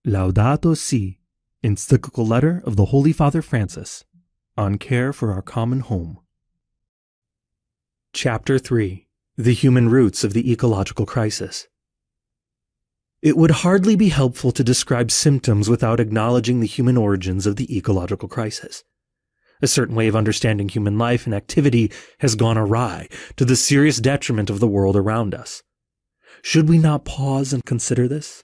Laudato Si, encyclical letter of the Holy Father Francis on care for our common home. Chapter 3. The Human Roots of the Ecological Crisis. It would hardly be helpful to describe symptoms without acknowledging the human origins of the ecological crisis. A certain way of understanding human life and activity has gone awry, to the serious detriment of the world around us. Should we not pause and consider this?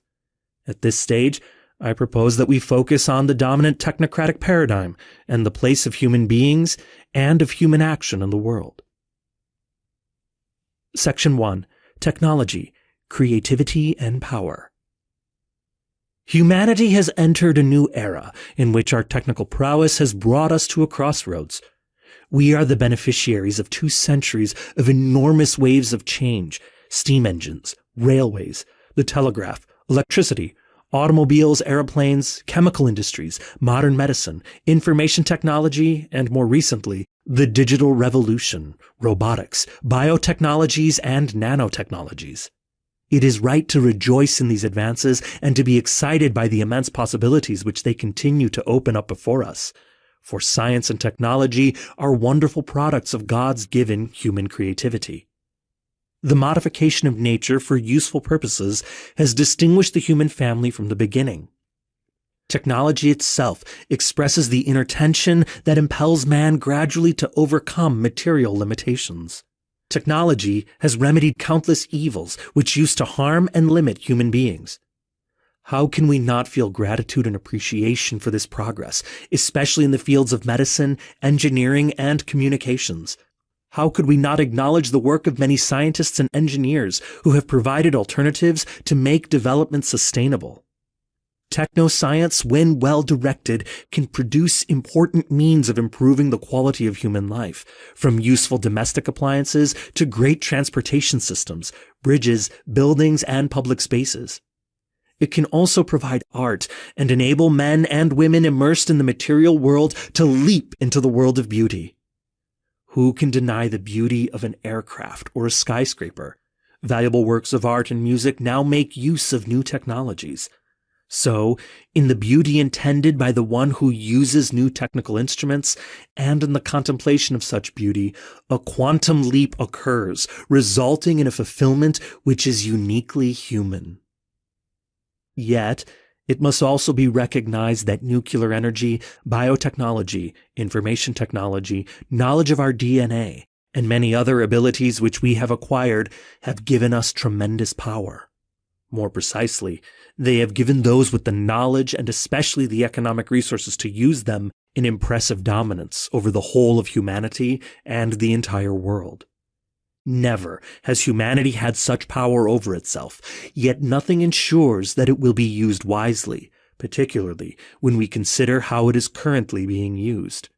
At this stage, I propose that we focus on the dominant technocratic paradigm and the place of human beings and of human action in the world. Section 1. Technology, Creativity and Power. Humanity has entered a new era in which our technical prowess has brought us to a crossroads. We are the beneficiaries of 2 centuries of enormous waves of change: steam engines, railways, the telegraph, electricity, automobiles, airplanes, chemical industries, modern medicine, information technology, and more recently, the digital revolution, robotics, biotechnologies, and nanotechnologies. It is right to rejoice in these advances and to be excited by the immense possibilities which they continue to open up before us. For science and technology are wonderful products of God's given human creativity. The modification of nature for useful purposes has distinguished the human family from the beginning. Technology itself expresses the inner tension that impels man gradually to overcome material limitations. Technology has remedied countless evils which used to harm and limit human beings. How can we not feel gratitude and appreciation for this progress, especially in the fields of medicine, engineering, and communications? How could we not acknowledge the work of many scientists and engineers who have provided alternatives to make development sustainable? Technoscience, when well directed, can produce important means of improving the quality of human life, from useful domestic appliances to great transportation systems, bridges, buildings, and public spaces. It can also provide art and enable men and women immersed in the material world to leap into the world of beauty. Who can deny the beauty of an aircraft or a skyscraper? Valuable works of art and music now make use of new technologies. So, in the beauty intended by the one who uses new technical instruments, and in the contemplation of such beauty, a quantum leap occurs, resulting in a fulfillment which is uniquely human. Yet, it must also be recognized that nuclear energy, biotechnology, information technology, knowledge of our DNA, and many other abilities which we have acquired have given us tremendous power. More precisely, they have given those with the knowledge and especially the economic resources to use them an impressive dominance over the whole of humanity and the entire world. Never has humanity had such power over itself, yet nothing ensures that it will be used wisely, particularly when we consider how it is currently being used.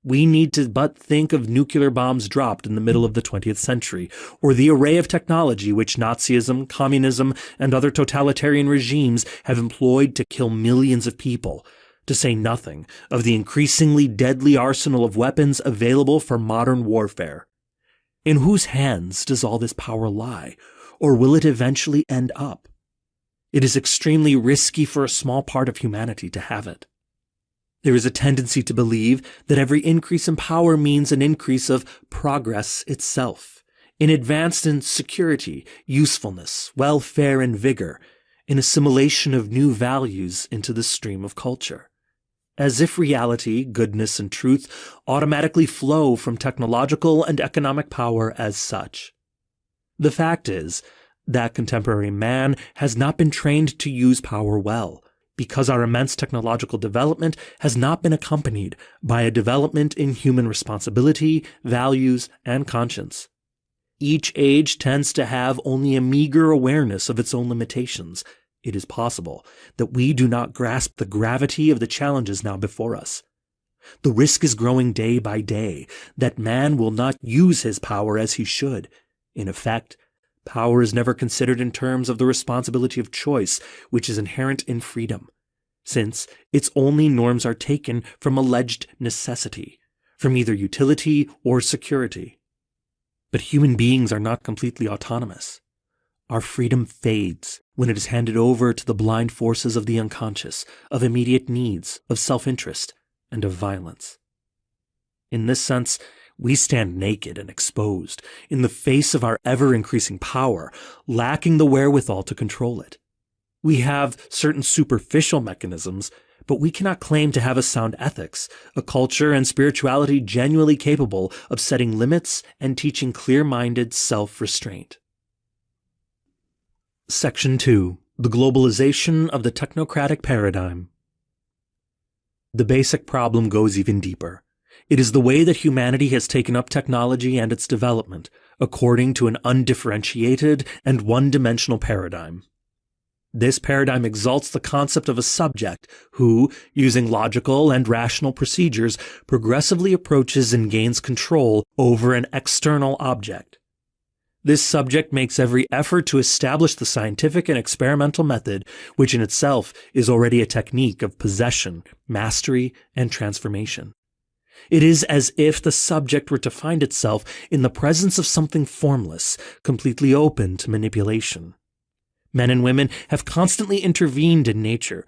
We need to but think of nuclear bombs dropped in the middle of the 20th century, or the array of technology which Nazism, communism, and other totalitarian regimes have employed to kill millions of people, to say nothing of the increasingly deadly arsenal of weapons available for modern warfare. In whose hands does all this power lie, or will it eventually end up? It is extremely risky for a small part of humanity to have it. There is a tendency to believe that every increase in power means an increase of progress itself, an advance in security, usefulness, welfare, and vigor, an assimilation of new values into the stream of culture. As if reality, goodness, and truth automatically flow from technological and economic power as such. The fact is that contemporary man has not been trained to use power well, because our immense technological development has not been accompanied by a development in human responsibility, values, and conscience. Each age tends to have only a meager awareness of its own limitations. It is possible that we do not grasp the gravity of the challenges now before us. The risk is growing day by day that man will not use his power as he should. In effect, power is never considered in terms of the responsibility of choice, which is inherent in freedom, since its only norms are taken from alleged necessity, from either utility or security. But human beings are not completely autonomous. our freedom fades when it is handed over to the blind forces of the unconscious, of immediate needs, of self-interest, and of violence. In this sense, we stand naked and exposed in the face of our ever-increasing power, lacking the wherewithal to control it. We have certain superficial mechanisms, but we cannot claim to have a sound ethics, a culture and spirituality genuinely capable of setting limits and teaching clear-minded self-restraint. Section 2. The globalization of the technocratic paradigm. The basic problem goes even deeper. It is the way that humanity has taken up technology and its development, according to an undifferentiated and one-dimensional paradigm. This paradigm exalts the concept of a subject who, using logical and rational procedures, progressively approaches and gains control over an external object. This subject makes every effort to establish the scientific and experimental method, which in itself is already a technique of possession, mastery, and transformation. It is as if the subject were to find itself in the presence of something formless, completely open to manipulation. Men and women have constantly intervened in nature,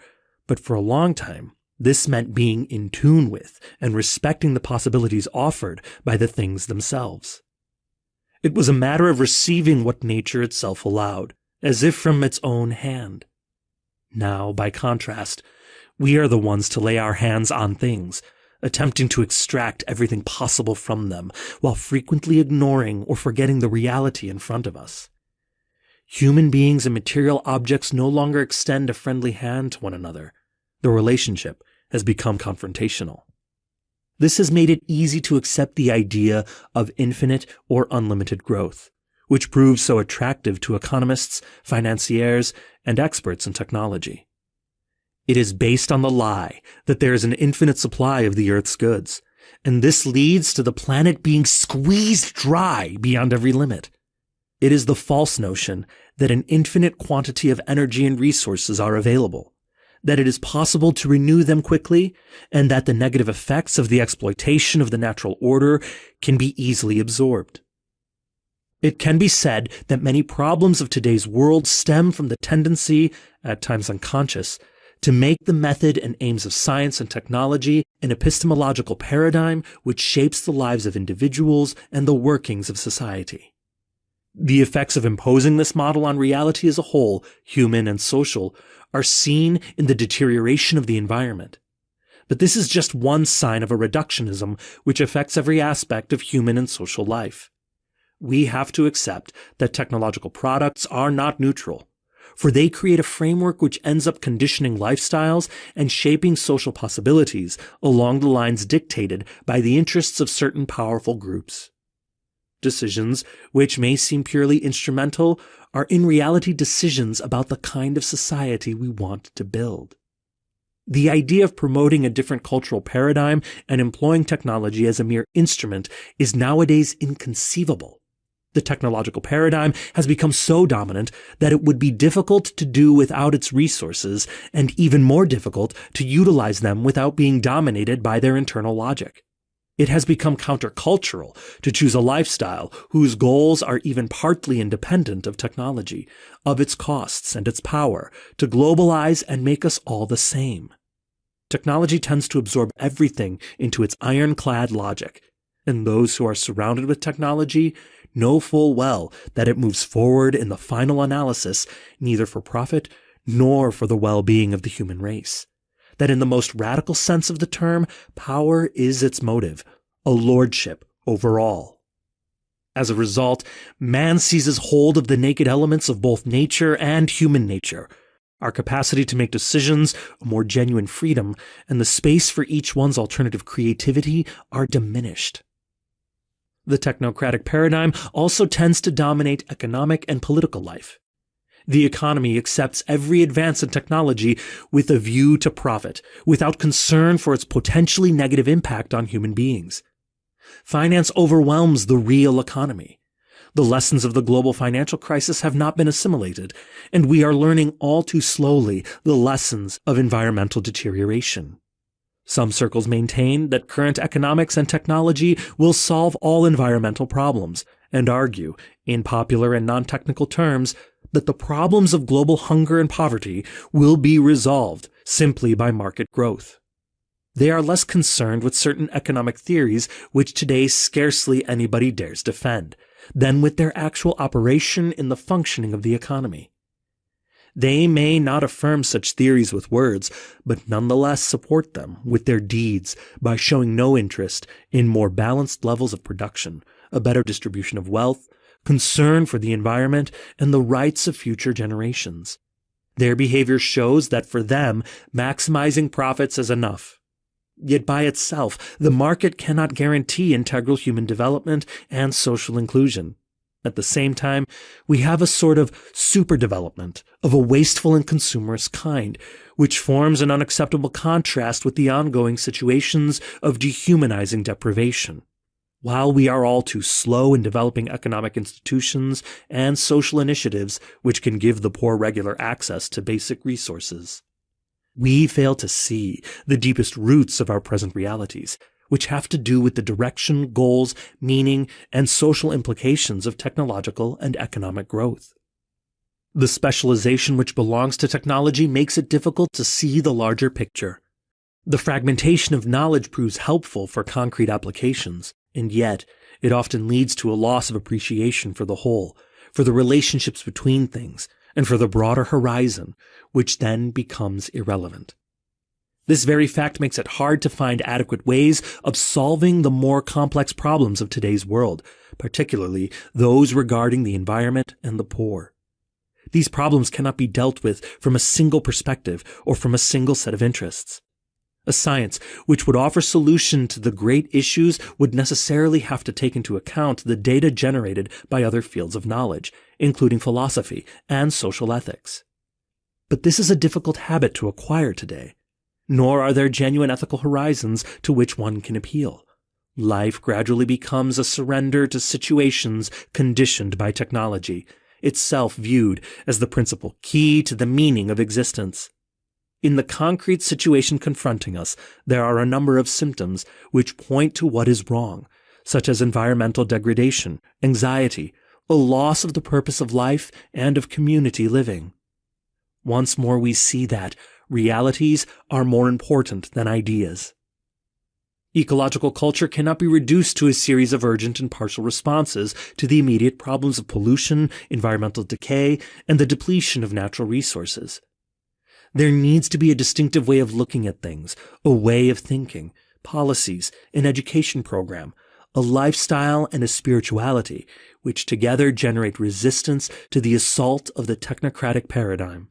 but for a long time, this meant being in tune with and respecting the possibilities offered by the things themselves. It was a matter of receiving what nature itself allowed, as if from its own hand. Now, by contrast, we are the ones to lay our hands on things, attempting to extract everything possible from them, while frequently ignoring or forgetting the reality in front of us. Human beings and material objects no longer extend a friendly hand to one another. The relationship has become confrontational. This has made it easy to accept the idea of infinite or unlimited growth, which proves so attractive to economists, financiers, and experts in technology. It is based on the lie that there is an infinite supply of the Earth's goods, and this leads to the planet being squeezed dry beyond every limit. It is the false notion that an infinite quantity of energy and resources are available, that it is possible to renew them quickly, and that the negative effects of the exploitation of the natural order can be easily absorbed. It can be said that many problems of today's world stem from the tendency, at times unconscious, to make the method and aims of science and technology an epistemological paradigm which shapes the lives of individuals and the workings of society. The effects of imposing this model on reality as a whole, human and social, are seen in the deterioration of the environment. But this is just one sign of a reductionism which affects every aspect of human and social life. We have to accept that technological products are not neutral, for they create a framework which ends up conditioning lifestyles and shaping social possibilities along the lines dictated by the interests of certain powerful groups. Decisions, which may seem purely instrumental, are in reality decisions about the kind of society we want to build. The idea of promoting a different cultural paradigm and employing technology as a mere instrument is nowadays inconceivable. The technological paradigm has become so dominant that it would be difficult to do without its resources, and even more difficult to utilize them without being dominated by their internal logic. It has become countercultural to choose a lifestyle whose goals are even partly independent of technology, of its costs and its power, to globalize and make us all the same. Technology tends to absorb everything into its ironclad logic, and those who are surrounded with technology know full well that it moves forward in the final analysis neither for profit nor for the well-being of the human race. That in the most radical sense of the term, power is its motive, a lordship over all. As a result, man seizes hold of the naked elements of both nature and human nature. Our capacity to make decisions, a more genuine freedom, and the space for each one's alternative creativity are diminished. The technocratic paradigm also tends to dominate economic and political life. The economy accepts every advance in technology with a view to profit, without concern for its potentially negative impact on human beings. Finance overwhelms the real economy. The lessons of the global financial crisis have not been assimilated, and we are learning all too slowly the lessons of environmental deterioration. Some circles maintain that current economics and technology will solve all environmental problems, and argue, in popular and non-technical terms, that the problems of global hunger and poverty will be resolved simply by market growth. They are less concerned with certain economic theories which today scarcely anybody dares defend, than with their actual operation in the functioning of the economy. They may not affirm such theories with words, but nonetheless support them with their deeds by showing no interest in more balanced levels of production, a better distribution of wealth, concern for the environment, and the rights of future generations. Their behavior shows that for them, maximizing profits is enough. Yet by itself, the market cannot guarantee integral human development and social inclusion. At the same time, we have a sort of superdevelopment of a wasteful and consumerist kind, which forms an unacceptable contrast with the ongoing situations of dehumanizing deprivation. While we are all too slow in developing economic institutions and social initiatives which can give the poor regular access to basic resources, we fail to see the deepest roots of our present realities, which have to do with the direction, goals, meaning, and social implications of technological and economic growth. The specialization which belongs to technology makes it difficult to see the larger picture. The fragmentation of knowledge proves helpful for concrete applications, and yet it often leads to a loss of appreciation for the whole, for the relationships between things, and for the broader horizon, which then becomes irrelevant. This very fact makes it hard to find adequate ways of solving the more complex problems of today's world, particularly those regarding the environment and the poor. These problems cannot be dealt with from a single perspective or from a single set of interests. A science which would offer solution to the great issues would necessarily have to take into account the data generated by other fields of knowledge, including philosophy and social ethics. But this is a difficult habit to acquire today. Nor are there genuine ethical horizons to which one can appeal. Life gradually becomes a surrender to situations conditioned by technology, itself viewed as the principal key to the meaning of existence. In the concrete situation confronting us, there are a number of symptoms which point to what is wrong, such as environmental degradation, anxiety, a loss of the purpose of life and of community living. Once more we see that realities are more important than ideas. Ecological culture cannot be reduced to a series of urgent and partial responses to the immediate problems of pollution, environmental decay, and the depletion of natural resources. There needs to be a distinctive way of looking at things, a way of thinking, policies, an education program, a lifestyle, and a spirituality, which together generate resistance to the assault of the technocratic paradigm.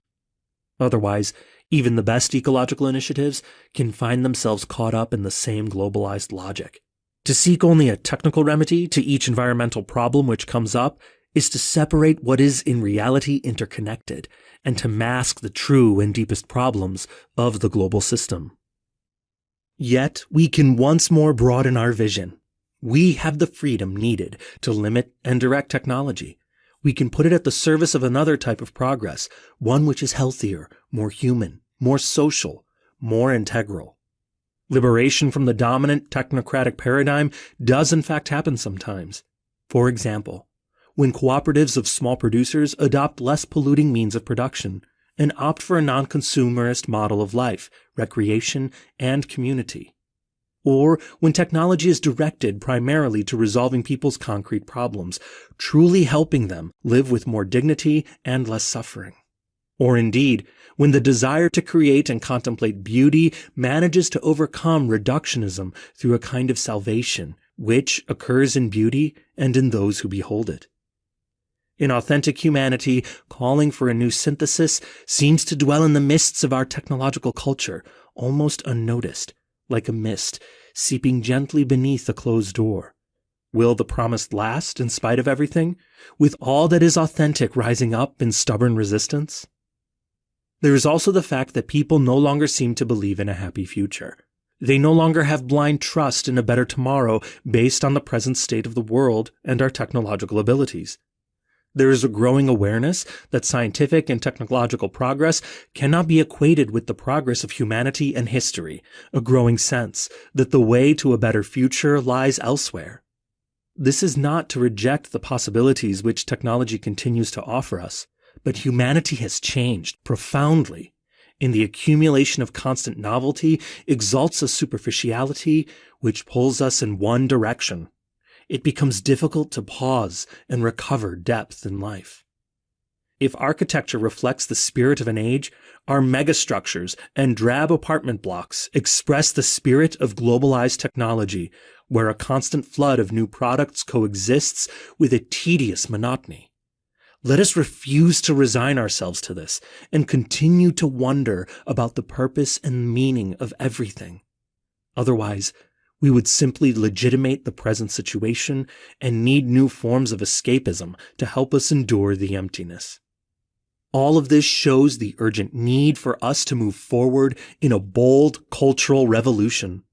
Otherwise, even the best ecological initiatives can find themselves caught up in the same globalized logic. To seek only a technical remedy to each environmental problem which comes up is to separate what is in reality interconnected and to mask the true and deepest problems of the global system. Yet, we can once more broaden our vision. We have the freedom needed to limit and direct technology. We can put it at the service of another type of progress, one which is healthier, more human, more social, more integral. Liberation from the dominant technocratic paradigm does in fact happen sometimes. For example, when cooperatives of small producers adopt less polluting means of production and opt for a non-consumerist model of life, recreation, and community. Or when technology is directed primarily to resolving people's concrete problems, truly helping them live with more dignity and less suffering. Or indeed, when the desire to create and contemplate beauty manages to overcome reductionism through a kind of salvation, which occurs in beauty and in those who behold it. In authentic humanity, calling for a new synthesis seems to dwell in the mists of our technological culture, almost unnoticed, like a mist, seeping gently beneath a closed door. Will the promise last in spite of everything, with all that is authentic rising up in stubborn resistance? There is also the fact that people no longer seem to believe in a happy future. They no longer have blind trust in a better tomorrow based on the present state of the world and our technological abilities. There is a growing awareness that scientific and technological progress cannot be equated with the progress of humanity and history, a growing sense that the way to a better future lies elsewhere. This is not to reject the possibilities which technology continues to offer us, but humanity has changed profoundly. In the accumulation of constant novelty exalts a superficiality which pulls us in one direction. It becomes difficult to pause and recover depth in life. If architecture reflects the spirit of an age, our megastructures and drab apartment blocks express the spirit of globalized technology, where a constant flood of new products coexists with a tedious monotony. Let us refuse to resign ourselves to this and continue to wonder about the purpose and meaning of everything. Otherwise, we would simply legitimate the present situation and need new forms of escapism to help us endure the emptiness. All of this shows the urgent need for us to move forward in a bold cultural revolution.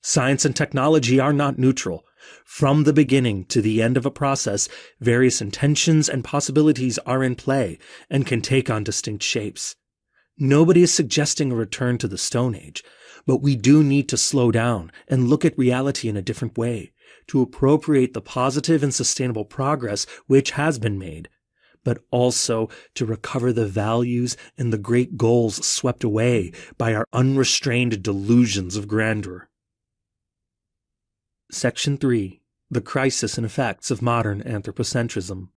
Science and technology are not neutral. From the beginning to the end of a process, various intentions and possibilities are in play and can take on distinct shapes. Nobody is suggesting a return to the Stone Age, but we do need to slow down and look at reality in a different way, to appropriate the positive and sustainable progress which has been made, but also to recover the values and the great goals swept away by our unrestrained delusions of grandeur. Section 3. The Crisis and Effects of Modern Anthropocentrism.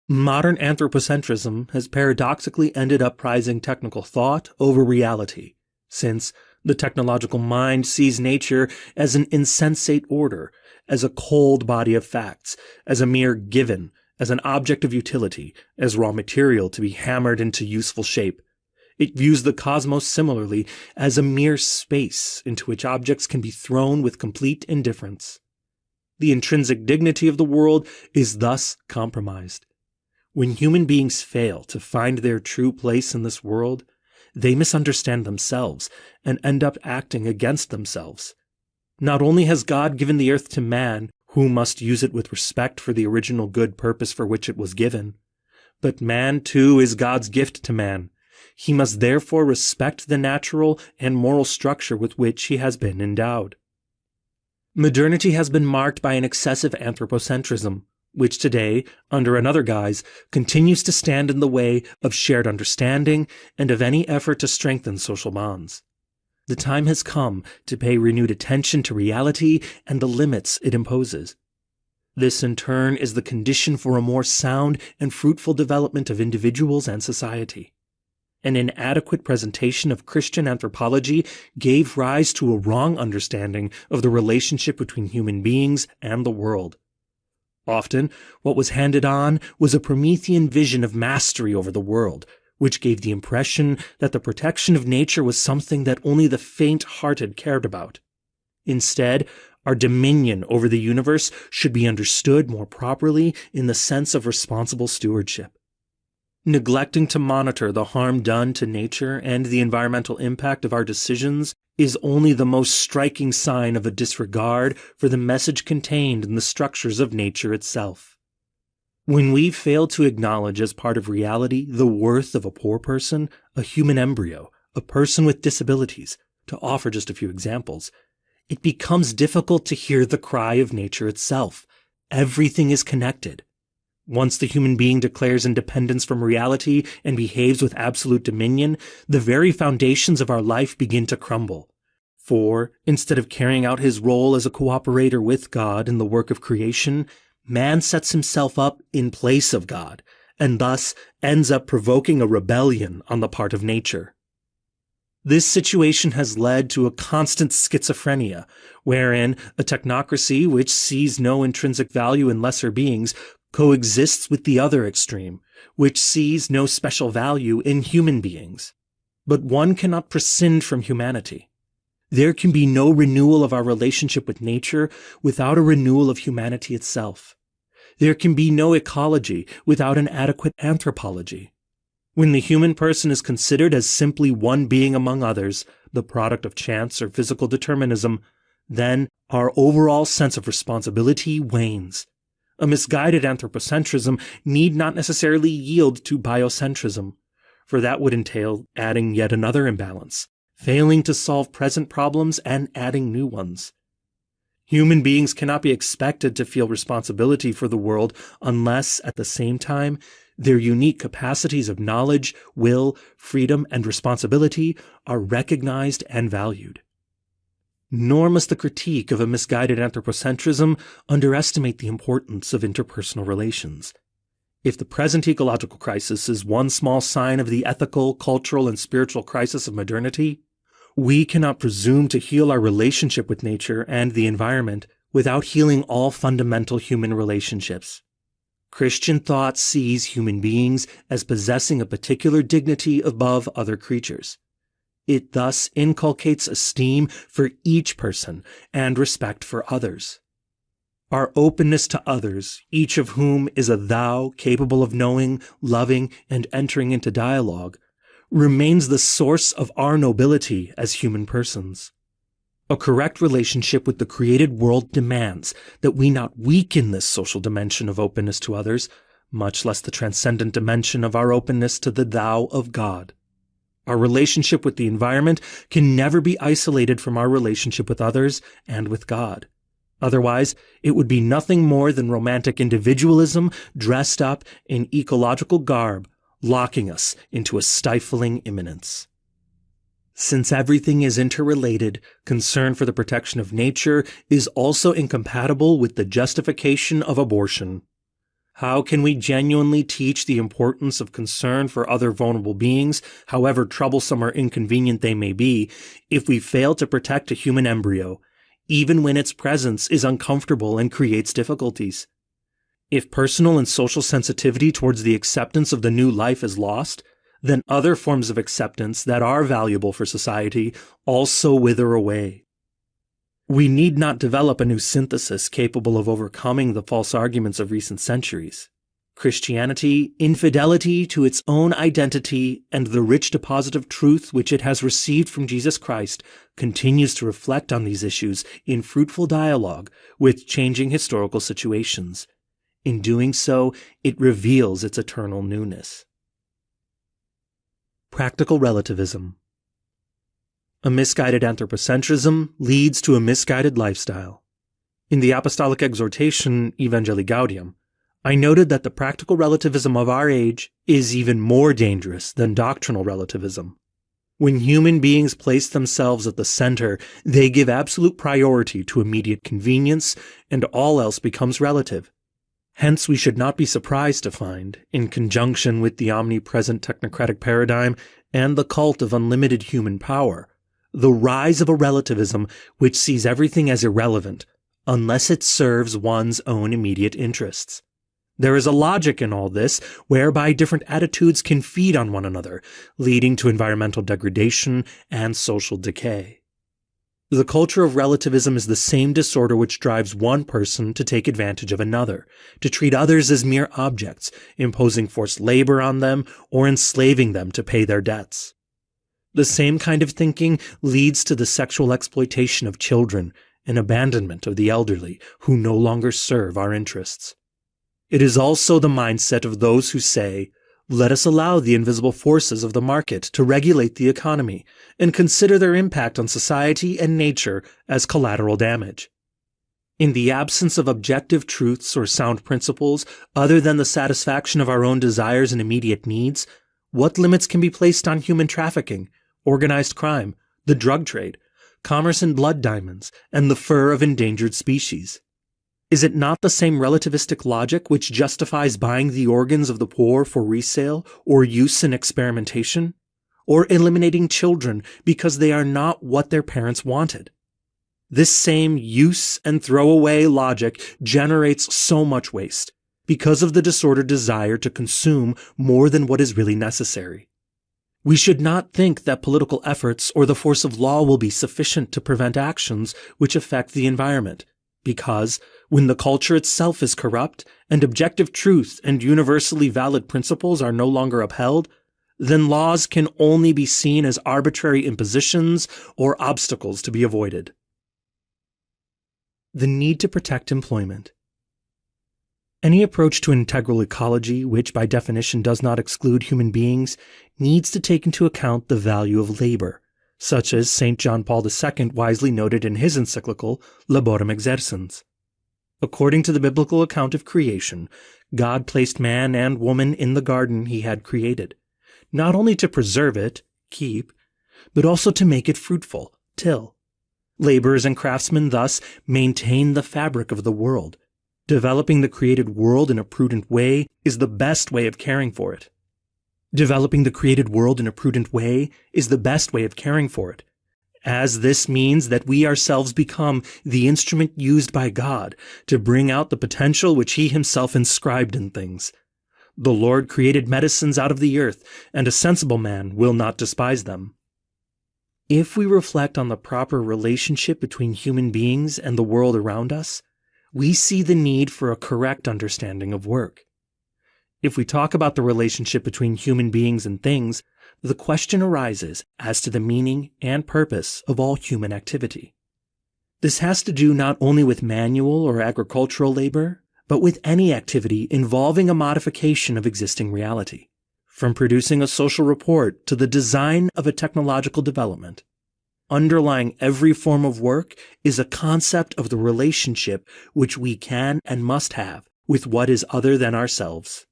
Modern anthropocentrism has paradoxically ended up prizing technical thought over reality, since the technological mind sees nature as an insensate order, as a cold body of facts, as a mere given, as an object of utility, as raw material to be hammered into useful shape. It views the cosmos similarly as a mere space into which objects can be thrown with complete indifference. The intrinsic dignity of the world is thus compromised. When human beings fail to find their true place in this world, they misunderstand themselves and end up acting against themselves. Not only has God given the earth to man, who must use it with respect for the original good purpose for which it was given, but man too is God's gift to man. He must therefore respect the natural and moral structure with which he has been endowed. Modernity has been marked by an excessive anthropocentrism, which today, under another guise, continues to stand in the way of shared understanding and of any effort to strengthen social bonds. The time has come to pay renewed attention to reality and the limits it imposes. This, in turn, is the condition for a more sound and fruitful development of individuals and society. An inadequate presentation of Christian anthropology gave rise to a wrong understanding of the relationship between human beings and the world. Often, what was handed on was a Promethean vision of mastery over the world, which gave the impression that the protection of nature was something that only the faint-hearted cared about. Instead, our dominion over the universe should be understood more properly in the sense of responsible stewardship. Neglecting to monitor the harm done to nature and the environmental impact of our decisions is only the most striking sign of a disregard for the message contained in the structures of nature itself. When we fail to acknowledge as part of reality the worth of a poor person, a human embryo, a person with disabilities, to offer just a few examples, it becomes difficult to hear the cry of nature itself. Everything is connected. Once the human being declares independence from reality and behaves with absolute dominion, the very foundations of our life begin to crumble. For, instead of carrying out his role as a cooperator with God in the work of creation, man sets himself up in place of God, and thus ends up provoking a rebellion on the part of nature. This situation has led to a constant schizophrenia, wherein a technocracy which sees no intrinsic value in lesser beings coexists with the other extreme, which sees no special value in human beings. But one cannot prescind from humanity. There can be no renewal of our relationship with nature without a renewal of humanity itself. There can be no ecology without an adequate anthropology. When the human person is considered as simply one being among others, the product of chance or physical determinism, then our overall sense of responsibility wanes. A misguided anthropocentrism need not necessarily yield to biocentrism, for that would entail adding yet another imbalance, failing to solve present problems and adding new ones. Human beings cannot be expected to feel responsibility for the world unless, at the same time, Their unique capacities of knowledge, will, freedom, and responsibility are recognized and valued. Nor must the critique of a misguided anthropocentrism underestimate the importance of interpersonal relations. If the present ecological crisis is one small sign of the ethical, cultural, and spiritual crisis of modernity, we cannot presume to heal our relationship with nature and the environment without healing all fundamental human relationships. Christian thought sees human beings as possessing a particular dignity above other creatures. It thus inculcates esteem for each person and respect for others. Our openness to others, each of whom is a thou capable of knowing, loving, and entering into dialogue, remains the source of our nobility as human persons. A correct relationship with the created world demands that we not weaken this social dimension of openness to others, much less the transcendent dimension of our openness to the thou of God. Our relationship with the environment can never be isolated from our relationship with others and with God. Otherwise, it would be nothing more than romantic individualism dressed up in ecological garb, locking us into a stifling immanence. Since everything is interrelated, concern for the protection of nature is also incompatible with the justification of abortion. How can we genuinely teach the importance of concern for other vulnerable beings, however troublesome or inconvenient they may be, if we fail to protect a human embryo, even when its presence is uncomfortable and creates difficulties? If personal and social sensitivity towards the acceptance of the new life is lost, then other forms of acceptance that are valuable for society also wither away. We need not develop a new synthesis capable of overcoming the false arguments of recent centuries. Christianity, infidelity to its own identity, and the rich deposit of truth which it has received from Jesus Christ continues to reflect on these issues in fruitful dialogue with changing historical situations. In doing so, it reveals its eternal newness. Practical relativism. A misguided anthropocentrism leads to a misguided lifestyle. In the apostolic exhortation Evangelii Gaudium, I noted that the practical relativism of our age is even more dangerous than doctrinal relativism. When human beings place themselves at the center, they give absolute priority to immediate convenience, and all else becomes relative. Hence, we should not be surprised to find, in conjunction with the omnipresent technocratic paradigm and the cult of unlimited human power, the rise of a relativism which sees everything as irrelevant, unless it serves one's own immediate interests. There is a logic in all this, whereby different attitudes can feed on one another, leading to environmental degradation and social decay. The culture of relativism is the same disorder which drives one person to take advantage of another, to treat others as mere objects, imposing forced labor on them or enslaving them to pay their debts. The same kind of thinking leads to the sexual exploitation of children and abandonment of the elderly who no longer serve our interests. It is also the mindset of those who say, "Let us allow the invisible forces of the market to regulate the economy and consider their impact on society and nature as collateral damage." In the absence of objective truths or sound principles other than the satisfaction of our own desires and immediate needs, what limits can be placed on human trafficking, organized crime, the drug trade, commerce in blood diamonds, and the fur of endangered species? Is it not the same relativistic logic which justifies buying the organs of the poor for resale or use in experimentation? Or eliminating children because they are not what their parents wanted? This same use and throwaway logic generates so much waste because of the disordered desire to consume more than what is really necessary. We should not think that political efforts or the force of law will be sufficient to prevent actions which affect the environment, because when the culture itself is corrupt and objective truth and universally valid principles are no longer upheld, then laws can only be seen as arbitrary impositions or obstacles to be avoided. The need to protect employment. Any approach to integral ecology, which by definition does not exclude human beings, needs to take into account the value of labor, such as St. John Paul II wisely noted in his encyclical Laborem Exercens. According to the biblical account of creation, God placed man and woman in the garden he had created, not only to preserve it, keep, but also to make it fruitful, till. Laborers and craftsmen thus maintain the fabric of the world. Developing the created world in a prudent way is the best way of caring for it. Developing the created world in a prudent way is the best way of caring for it, as this means that we ourselves become the instrument used by God to bring out the potential which he himself inscribed in things. The Lord created medicines out of the earth, and a sensible man will not despise them. If we reflect on the proper relationship between human beings and the world around us, we see the need for a correct understanding of work. If we talk about the relationship between human beings and things, the question arises as to the meaning and purpose of all human activity. This has to do not only with manual or agricultural labor, but with any activity involving a modification of existing reality, from producing a social report to the design of a technological development. Underlying every form of work is a concept of the relationship which we can and must have with what is other than ourselves.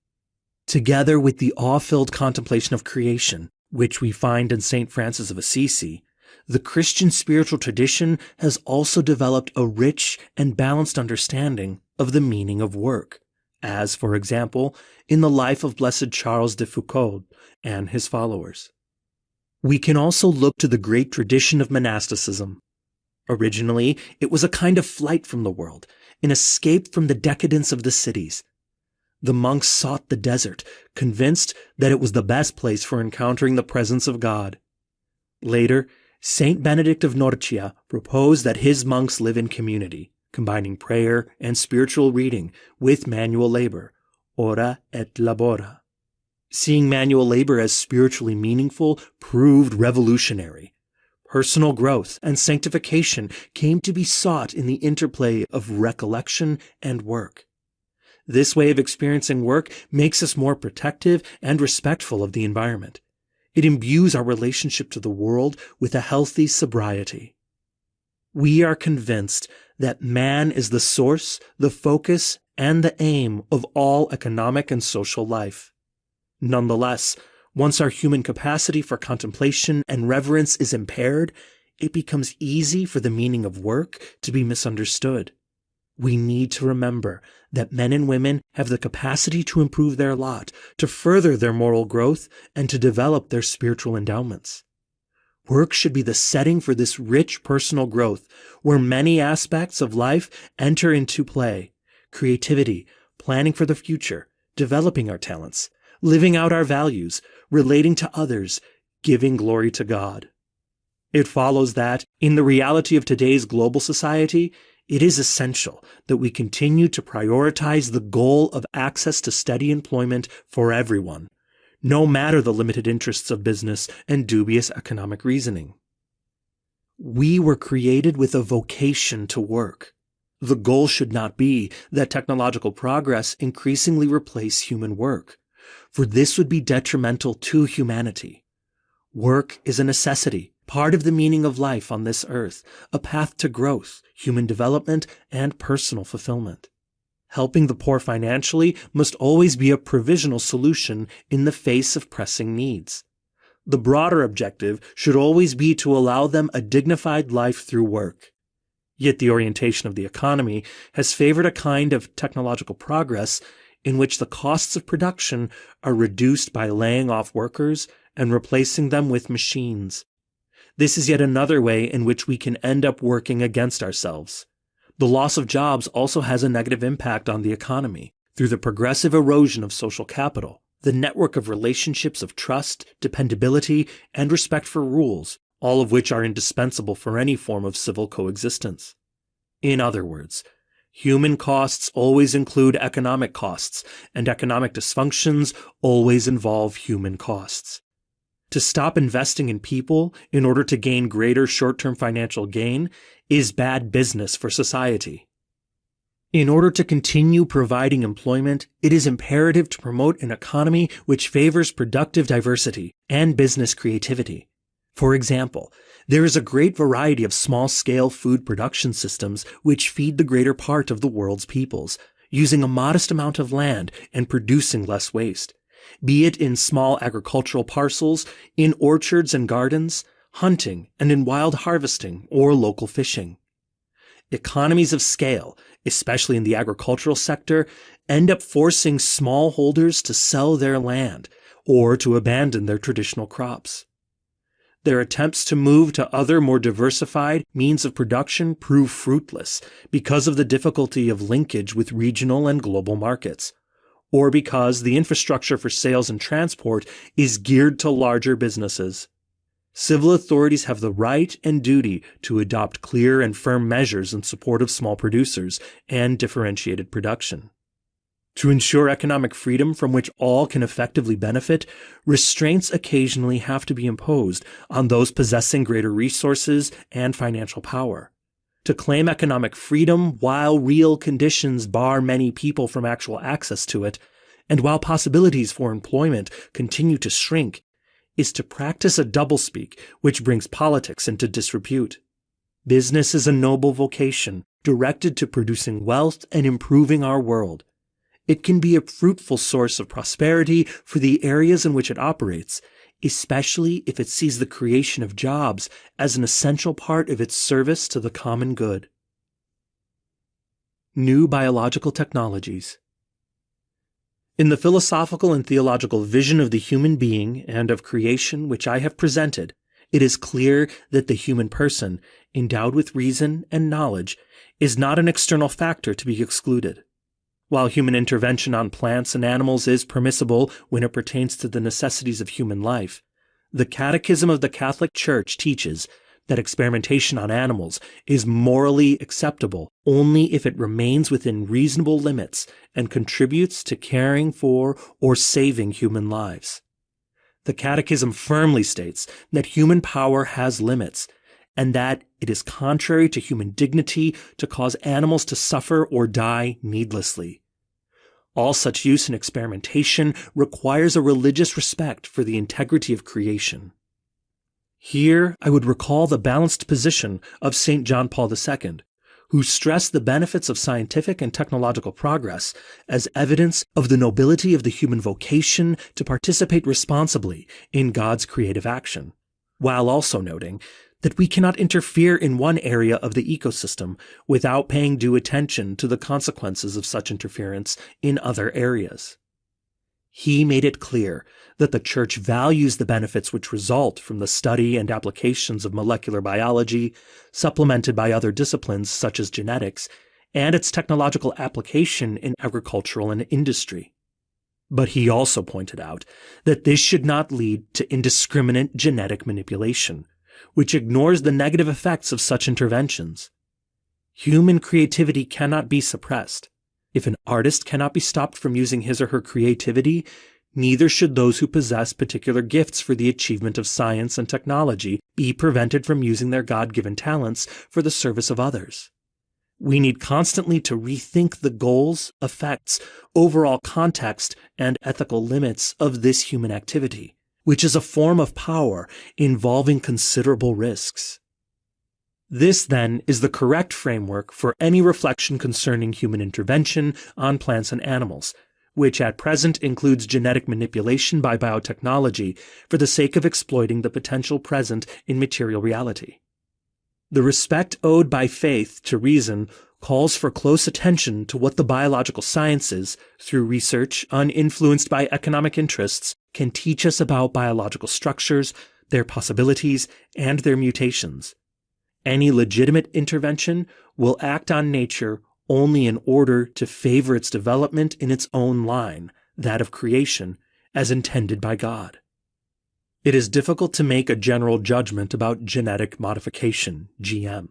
Together with the awe-filled contemplation of creation, which we find in St. Francis of Assisi, the Christian spiritual tradition has also developed a rich and balanced understanding of the meaning of work, as, for example, in the life of Blessed Charles de Foucauld and his followers. We can also look to the great tradition of monasticism. Originally, it was a kind of flight from the world, an escape from the decadence of the cities. The monks sought the desert, convinced that it was the best place for encountering the presence of God. Later, Saint Benedict of Norcia proposed that his monks live in community, combining prayer and spiritual reading with manual labor, ora et labora. Seeing manual labor as spiritually meaningful proved revolutionary. Personal growth and sanctification came to be sought in the interplay of recollection and work. This way of experiencing work makes us more protective and respectful of the environment. It imbues our relationship to the world with a healthy sobriety. We are convinced that man is the source, the focus, and the aim of all economic and social life. Nonetheless, once our human capacity for contemplation and reverence is impaired, it becomes easy for the meaning of work to be misunderstood. We need to remember that men and women have the capacity to improve their lot, to further their moral growth, and to develop their spiritual endowments. Work should be the setting for this rich personal growth, where many aspects of life enter into play: creativity, planning for the future, developing our talents, living out our values, relating to others, giving glory to God. It follows that, in the reality of today's global society, it is essential that we continue to prioritize the goal of access to steady employment for everyone, no matter the limited interests of business and dubious economic reasoning. We were created with a vocation to work. The goal should not be that technological progress increasingly replace human work, for this would be detrimental to humanity. Work is a necessity, part of the meaning of life on this earth, a path to growth, human development, and personal fulfillment. Helping the poor financially must always be a provisional solution in the face of pressing needs. The broader objective should always be to allow them a dignified life through work. Yet the orientation of the economy has favored a kind of technological progress in which the costs of production are reduced by laying off workers and replacing them with machines. This is yet another way in which we can end up working against ourselves. The loss of jobs also has a negative impact on the economy through the progressive erosion of social capital, the network of relationships of trust, dependability, and respect for rules, all of which are indispensable for any form of civil coexistence. In other words, human costs always include economic costs, and economic dysfunctions always involve human costs. To stop investing in people in order to gain greater short-term financial gain is bad business for society. In order to continue providing employment, it is imperative to promote an economy which favors productive diversity and business creativity. For example, there is a great variety of small-scale food production systems which feed the greater part of the world's peoples, using a modest amount of land and producing less waste, be it in small agricultural parcels, in orchards and gardens, hunting, and in wild harvesting or local fishing. Economies of scale, especially in the agricultural sector, end up forcing smallholders to sell their land or to abandon their traditional crops. Their attempts to move to other more diversified means of production prove fruitless because of the difficulty of linkage with regional and global markets, or because the infrastructure for sales and transport is geared to larger businesses. Civil authorities have the right and duty to adopt clear and firm measures in support of small producers and differentiated production. To ensure economic freedom from which all can effectively benefit, restraints occasionally have to be imposed on those possessing greater resources and financial power. To claim economic freedom while real conditions bar many people from actual access to it, and while possibilities for employment continue to shrink, is to practice a doublespeak which brings politics into disrepute. Business is a noble vocation directed to producing wealth and improving our world. It can be a fruitful source of prosperity for the areas in which it operates, especially if it sees the creation of jobs as an essential part of its service to the common good. New biological technologies. In the philosophical and theological vision of the human being and of creation which I have presented, it is clear that the human person, endowed with reason and knowledge, is not an external factor to be excluded. While human intervention on plants and animals is permissible when it pertains to the necessities of human life, the Catechism of the Catholic Church teaches that experimentation on animals is morally acceptable only if it remains within reasonable limits and contributes to caring for or saving human lives. The Catechism firmly states that human power has limits, and that it is contrary to human dignity to cause animals to suffer or die needlessly. All such use in experimentation requires a religious respect for the integrity of creation. Here, I would recall the balanced position of St. John Paul II, who stressed the benefits of scientific and technological progress as evidence of the nobility of the human vocation to participate responsibly in God's creative action, while also noting that we cannot interfere in one area of the ecosystem without paying due attention to the consequences of such interference in other areas. He made it clear that the Church values the benefits which result from the study and applications of molecular biology, supplemented by other disciplines such as genetics, and its technological application in agricultural and industry. But he also pointed out that this should not lead to indiscriminate genetic manipulation, which ignores the negative effects of such interventions. Human creativity cannot be suppressed. If an artist cannot be stopped from using his or her creativity, neither should those who possess particular gifts for the achievement of science and technology be prevented from using their God-given talents for the service of others. We need constantly to rethink the goals, effects, overall context, and ethical limits of this human activity, which is a form of power involving considerable risks. This, then, is the correct framework for any reflection concerning human intervention on plants and animals, which at present includes genetic manipulation by biotechnology for the sake of exploiting the potential present in material reality. The respect owed by faith to reason calls for close attention to what the biological sciences, through research uninfluenced by economic interests, can teach us about biological structures, their possibilities, and their mutations. Any legitimate intervention will act on nature only in order to favor its development in its own line, that of creation, as intended by God. It is difficult to make a general judgment about genetic modification, GM,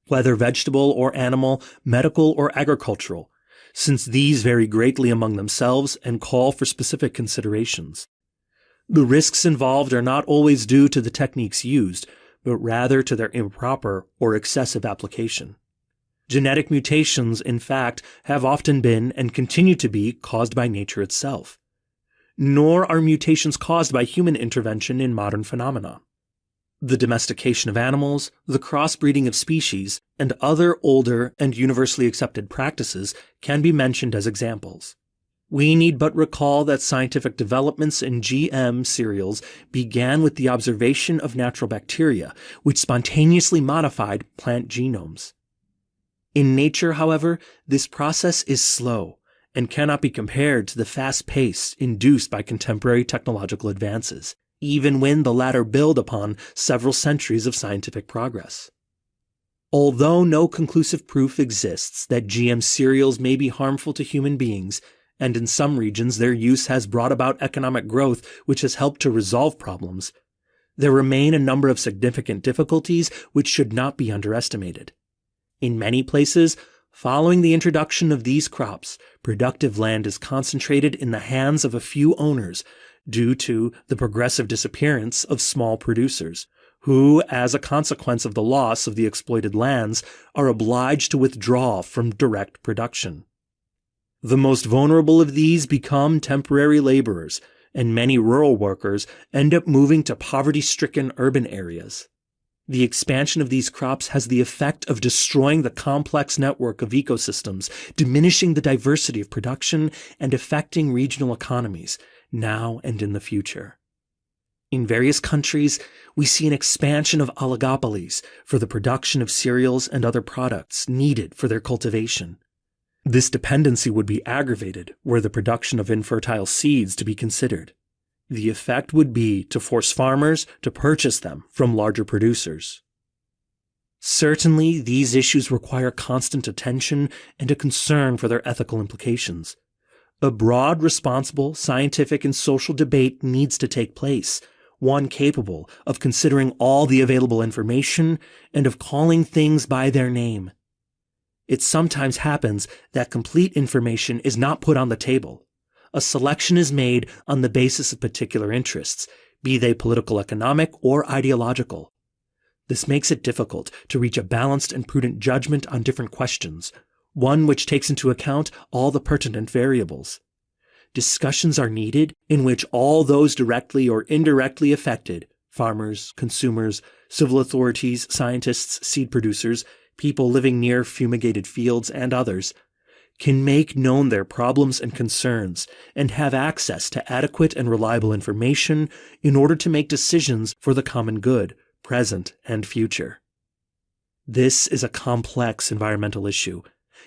whether vegetable or animal, medical or agricultural, since these vary greatly among themselves and call for specific considerations. The risks involved are not always due to the techniques used, but rather to their improper or excessive application. Genetic mutations, in fact, have often been and continue to be caused by nature itself. Nor are mutations caused by human intervention in modern phenomena. The domestication of animals, the crossbreeding of species, and other older and universally accepted practices can be mentioned as examples. We need but recall that scientific developments in GM cereals began with the observation of natural bacteria, which spontaneously modified plant genomes. In nature, however, this process is slow and cannot be compared to the fast pace induced by contemporary technological advances, even when the latter build upon several centuries of scientific progress. Although no conclusive proof exists that GM cereals may be harmful to human beings, and in some regions their use has brought about economic growth which has helped to resolve problems, there remain a number of significant difficulties which should not be underestimated. In many places, following the introduction of these crops, productive land is concentrated in the hands of a few owners due to the progressive disappearance of small producers, who, as a consequence of the loss of the exploited lands, are obliged to withdraw from direct production. The most vulnerable of these become temporary laborers, and many rural workers end up moving to poverty-stricken urban areas. The expansion of these crops has the effect of destroying the complex network of ecosystems, diminishing the diversity of production, and affecting regional economies, now and in the future. In various countries, we see an expansion of oligopolies for the production of cereals and other products needed for their cultivation. This dependency would be aggravated were the production of infertile seeds to be considered. The effect would be to force farmers to purchase them from larger producers. Certainly, these issues require constant attention and a concern for their ethical implications. A broad, responsible, scientific, and social debate needs to take place, one capable of considering all the available information and of calling things by their name. It sometimes happens that complete information is not put on the table. A selection is made on the basis of particular interests, be they political, economic, or ideological. This makes it difficult to reach a balanced and prudent judgment on different questions, one which takes into account all the pertinent variables. Discussions are needed in which all those directly or indirectly affected, farmers, consumers, civil authorities, scientists, seed producers, people living near fumigated fields, and others, can make known their problems and concerns and have access to adequate and reliable information in order to make decisions for the common good, present and future. This is a complex environmental issue.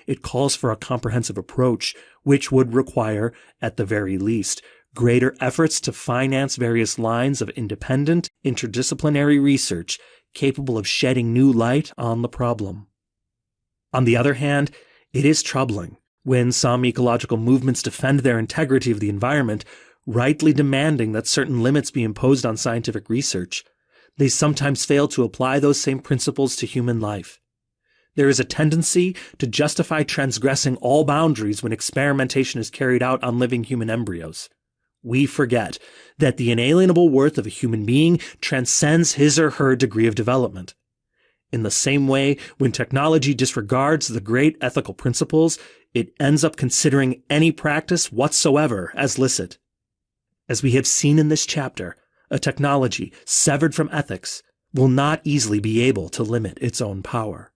It calls for a comprehensive approach, which would require, at the very least, greater efforts to finance various lines of independent, interdisciplinary research capable of shedding new light on the problem. On the other hand, it is troubling when some ecological movements defend their integrity of the environment, rightly demanding that certain limits be imposed on scientific research. They sometimes fail to apply those same principles to human life. There is a tendency to justify transgressing all boundaries when experimentation is carried out on living human embryos. We forget that the inalienable worth of a human being transcends his or her degree of development. In the same way, when technology disregards the great ethical principles, it ends up considering any practice whatsoever as licit. As we have seen in this chapter, a technology severed from ethics will not easily be able to limit its own power.